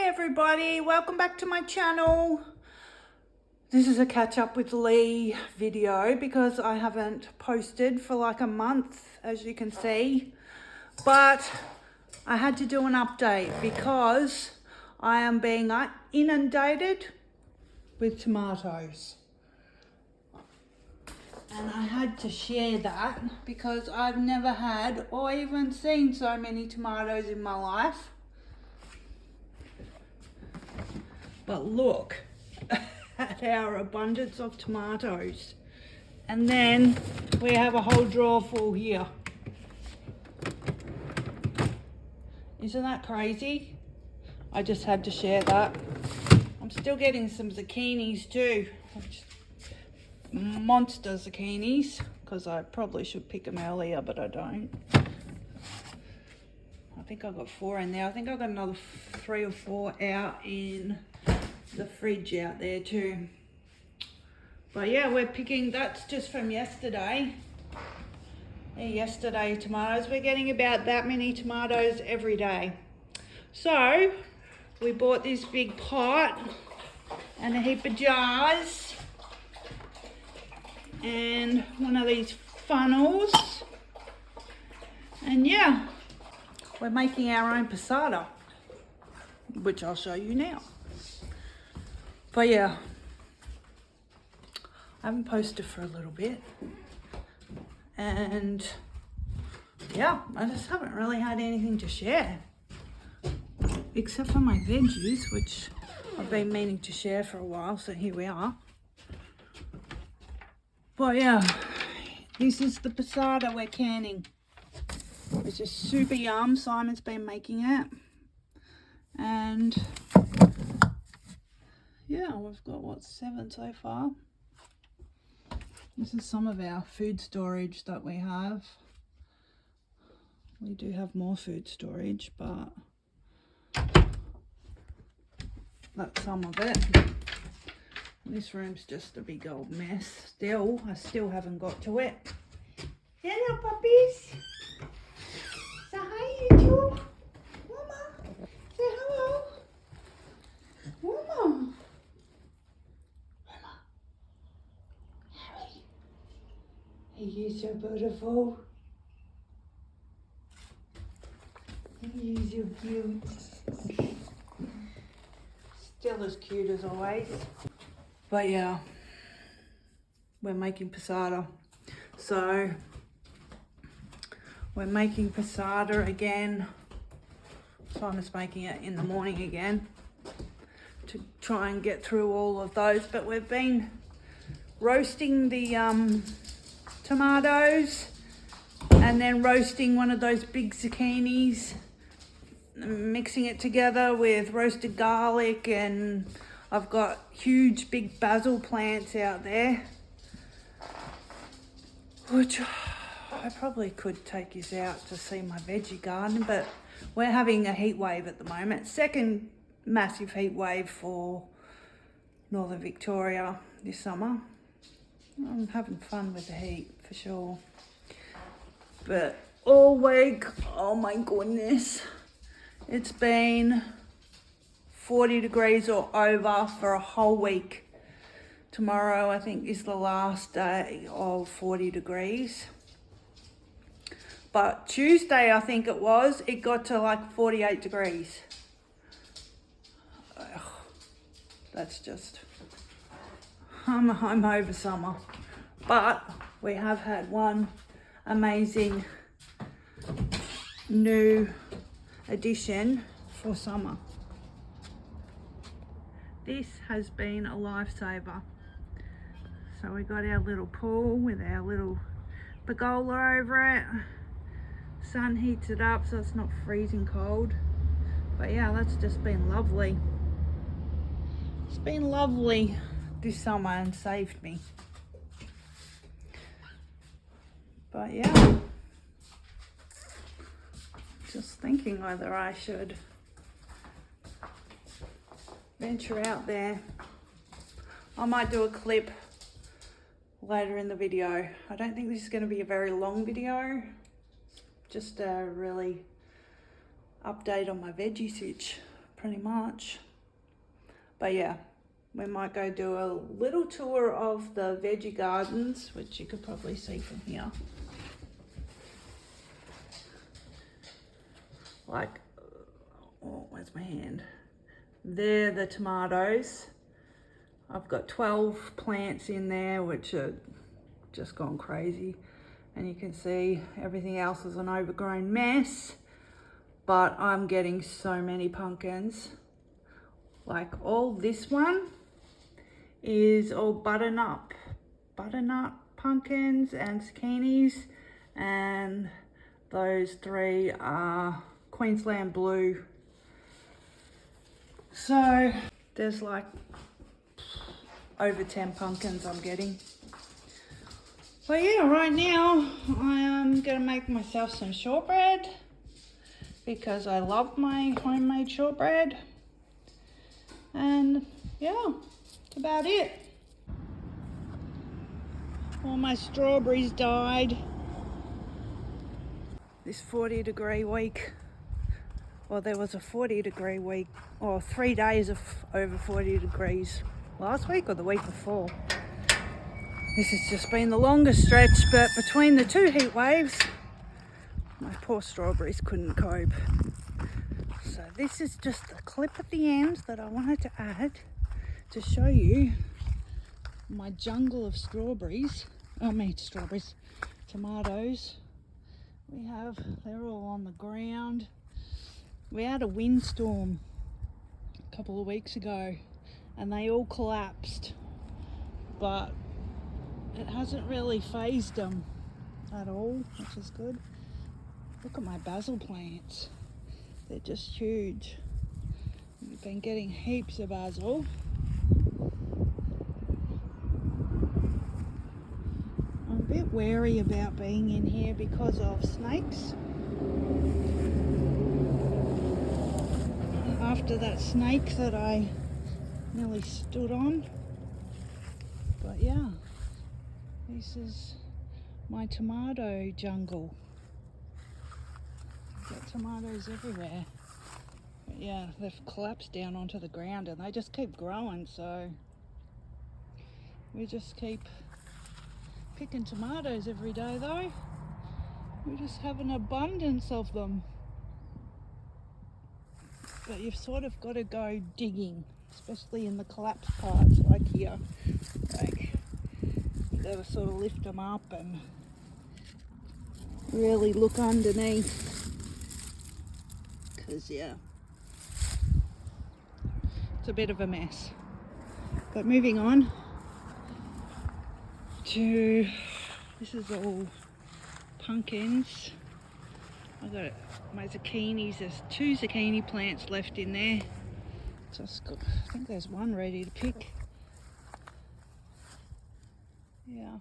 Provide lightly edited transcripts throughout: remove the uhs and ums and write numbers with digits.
everybody, welcome back to my channel. This is a catch up with Lee video because I haven't posted for like a month, as you can see, but I had to do an update because I am being inundated with tomatoes. And I had to share that because I've never had or even seen so many tomatoes in my life. But look at our abundance of tomatoes. And then we have a whole drawer full here. Isn't that crazy? I just had to share that. I'm still getting some zucchinis too. Monster zucchinis, because I probably should pick them earlier, but I don't. I think I've got 4 in there. I think I've got another 3 or 4 out in the fridge out there too. But yeah, we're picking, that's just from yesterday. Yesterday tomatoes. We're getting about that many tomatoes every day. So we bought this big pot and a heap of jars and one of these funnels, and yeah, we're making our own passata, which I'll show you now. But yeah, I haven't posted for a little bit, and yeah, I just haven't really had anything to share except for my veggies, which I've been meaning to share for a while, so here we are. But yeah, this is the passata we're canning. It's just super yum. Simon's been making it. And yeah, we've got, what, 7 so far. This is some of our food storage that we have. We do have more food storage, but that's some of it. This room's just a big old mess still. I still haven't got to it. Hello, puppies. Say hi, YouTube. Mama. Say hello. Mama. Mama. Harry. Are you so beautiful? Are you so cute? Still as cute as always. But yeah, we're making passata. So we're making passata again. Simon's making it in the morning again to try and get through all of those. But we've been roasting the tomatoes and then roasting one of those big zucchinis, mixing it together with roasted garlic, and I've got huge big basil plants out there, which I probably could take you out to see my veggie garden, but we're having a heat wave at the moment. Second massive heat wave for Northern Victoria this summer. I'm having fun with the heat for sure. But all week, oh my goodness, it's been 40 degrees or over for a whole week. Tomorrow, I think, is the last day of 40 degrees. But Tuesday, I think it was, it got to like 48 degrees. Ugh, that's just, I'm over summer. But we have had one amazing new addition for summer. This has been a lifesaver. So we got our little pool with our little pergola over it. Sun heats it up so it's not freezing cold. But yeah, that's just been lovely. It's been lovely this summer and saved me. But yeah, just thinking whether I should venture out there. I might do a clip later in the video. I don't think this is going to be a very long video. Just a really update on my veggie switch. pretty much. But yeah, we might go do a little tour of the veggie gardens, which you could probably see from here. Like, oh, where's my hand? They're the tomatoes. I've got 12 plants in there, which are just gone crazy. And you can see everything else is an overgrown mess. But I'm getting so many pumpkins. Like all this one is all butternut pumpkins and zucchinis, and those 3 are Queensland blue. So there's like over 10 pumpkins I'm getting. But yeah, right now I am gonna make myself some shortbread because I love my homemade shortbread. And yeah, that's about it. All my strawberries died. This 40-degree week, well, there was a 40-degree week, or 3 days of over 40 degrees last week or the week before. This has just been the longest stretch, but between the 2 heat waves, my poor strawberries couldn't cope. So this is just a clip at the end that I wanted to add to show you my jungle of strawberries. Tomatoes. They're all on the ground. We had a windstorm a couple of weeks ago and they all collapsed, but it hasn't really phased them at all, which is good. Look at my basil plants. They're just huge. We've been getting heaps of basil. I'm a bit wary about being in here because of snakes. After that snake that I nearly stood on. But yeah, this is my tomato jungle. Got tomatoes everywhere. But yeah, they've collapsed down onto the ground and they just keep growing, so we just keep picking tomatoes every day though. We just have an abundance of them. But you've sort of got to go digging, especially in the collapsed parts like here. Like, you've got to sort of lift them up and really look underneath. Because yeah, it's a bit of a mess. But moving on to, this is all pumpkins. I've got my zucchinis. There's 2 zucchini plants left in there. Just got, I think there's one ready to pick. Yeah.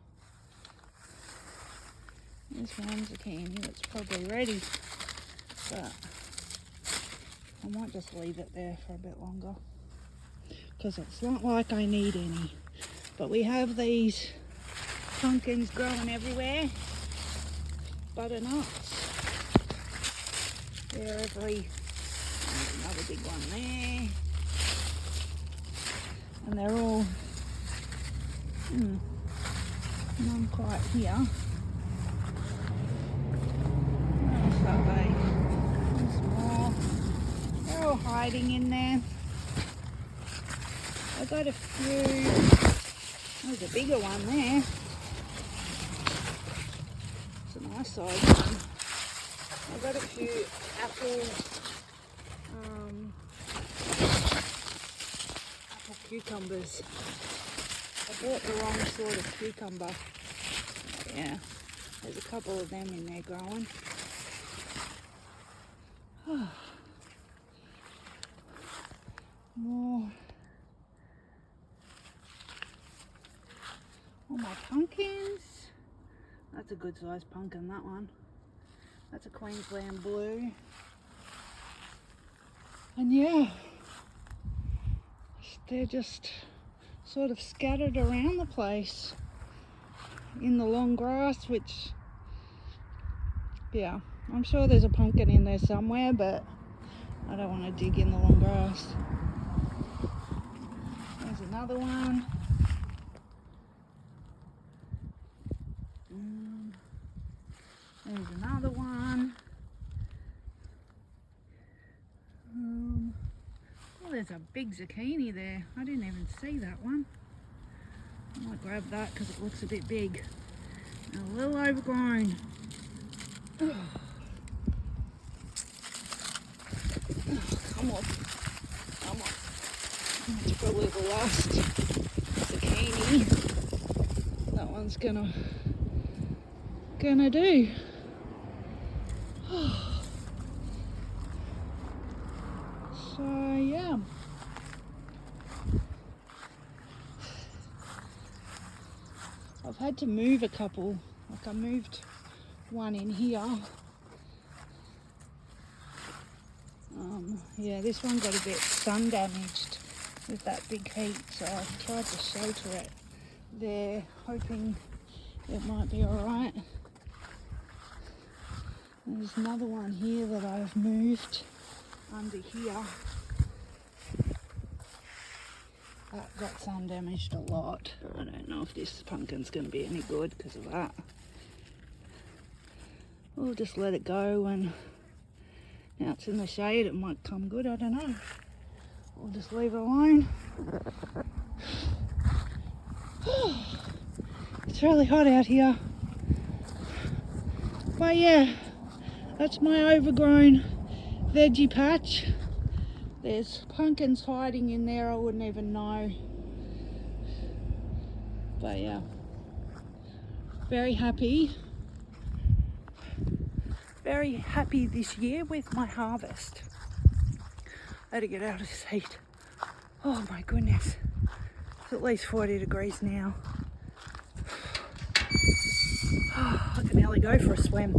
There's one zucchini that's probably ready, but I might just leave it there for a bit longer because it's not like I need any. But we have these pumpkins growing everywhere. Butternuts. They're another big one there. And they're all, none quite here. Where else are they? There's more. They're all hiding in there. I got a few, there's a bigger one there. It's a nice size one. I got a few apple cucumbers. I bought the wrong sort of cucumber. Yeah, there's a couple of them in there growing. More. All my pumpkins. That's a good sized pumpkin, that one. That's a Queensland blue. And yeah, they're just sort of scattered around the place in the long grass, which, yeah, I'm sure there's a pumpkin in there somewhere, but I don't want to dig in the long grass. There's another one. There's another one. Oh, there's a big zucchini there. I didn't even see that one. I might grab that because it looks a bit big. And a little overgrown. Oh, come on. Come on. That's probably the last zucchini. That one's gonna do. So yeah. I've had to move a couple. Like I moved one in here. Yeah, this one got a bit sun damaged with that big heat, so I've tried to shelter it there, hoping it might be alright. There's another one here that I've moved under here. That got sun damaged a lot. I don't know if this pumpkin's going to be any good because of that. We'll just let it go, and now it's in the shade, it might come good, I don't know. We'll just leave it alone. It's really hot out here. But yeah, that's my overgrown veggie patch. There's pumpkins hiding in there, I wouldn't even know. But yeah, very happy this year with my harvest. I had to get out of this heat. Oh my goodness, it's at least 40 degrees now. Oh, I can nearly go for a swim.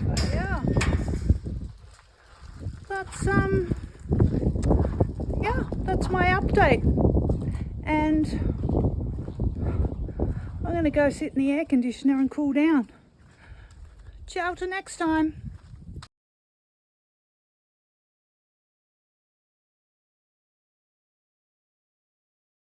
But yeah, that's my update. And I'm going to go sit in the air conditioner and cool down. Ciao till next time.